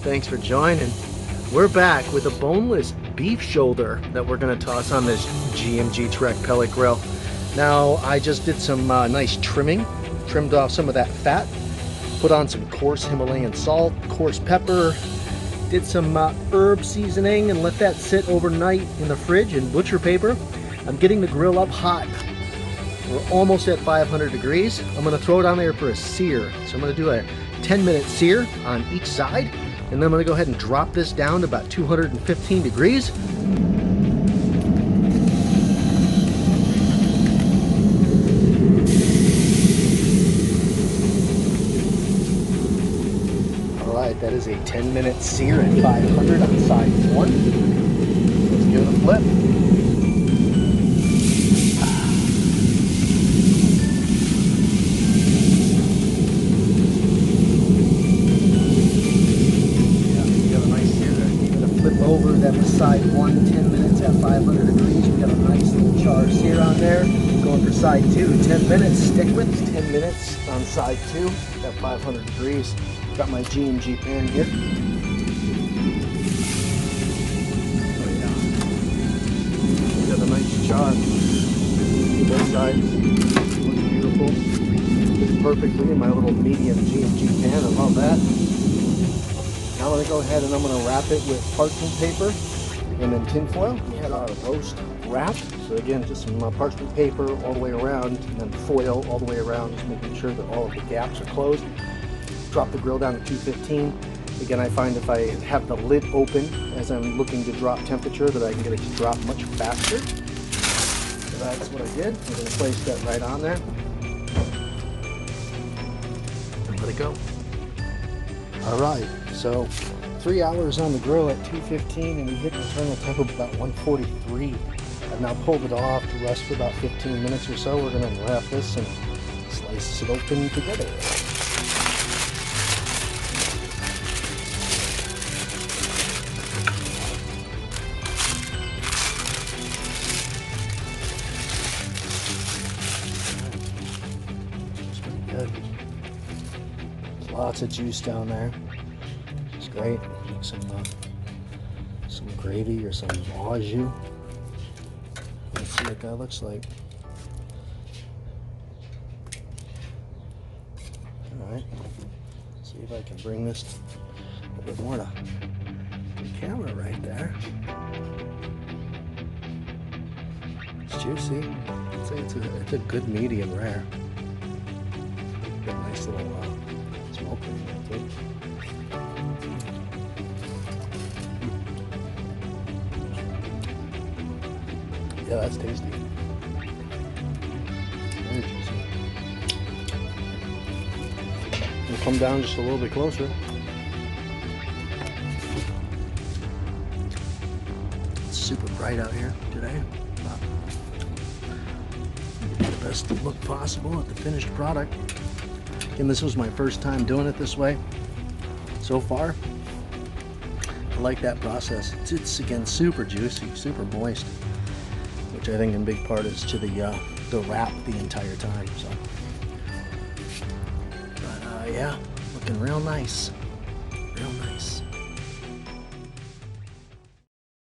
Thanks for joining. We're back with a boneless beef shoulder that we're going to toss on this GMG Trek pellet grill. Now, I just did some nice trimming, trimmed off some of that fat, put on some coarse Himalayan salt, coarse pepper, did some herb seasoning and let that sit overnight in the fridge in butcher paper. I'm getting the grill up hot. We're almost at 500 degrees. I'm going to throw it on there for a sear. So I'm going to do a 10-minute sear on each side, and then I'm going to go ahead and drop this down to about 215 degrees. All right, that is a 10-minute sear at 500 on side one. Let's give it a flip. Over, that was side one, 10 minutes at 500 degrees. We got a nice little char sear on there. Going for side two, 10 minutes. Stick with 10 minutes on side two at 500 degrees. Got my GMG pan here. Oh yeah. We got a nice char. Both sides. Looks beautiful. Fits perfectly in my little medium GMG pan. I love that. Now I'm going to go ahead and I'm going to wrap it with parchment paper and then tin foil. We had our roast wrap. So again, just some parchment paper all the way around and then foil all the way around, just making sure that all of the gaps are closed. Drop the grill down to 215. Again, I find if I have the lid open as I'm looking to drop temperature that I can get it to drop much faster. So that's what I did. I'm going to place that right on there and let it go. All right, so 3 hours on the grill at 215 and we hit an internal temp of about 143. I've now pulled it off to rest for about 15 minutes or so. We're going to unwrap this and slice it open together. It's pretty good. Lots of juice down there. It's great. Make some gravy or some au jus. Let's see what that looks like. Alright. See if I can bring this a little bit more to the camera right there. It's juicy. I'd say it's a good medium rare. Got a nice little smoke in there too. Yeah, that's tasty. Very juicy. We'll come down just a little bit closer. It's super bright out here today. Get the best look possible at the finished product. Again, this was my first time doing it this way. So far, I like that process. It's again super juicy, super moist, which I think in big part is to the wrap the entire time. So, but yeah, looking real nice, real nice.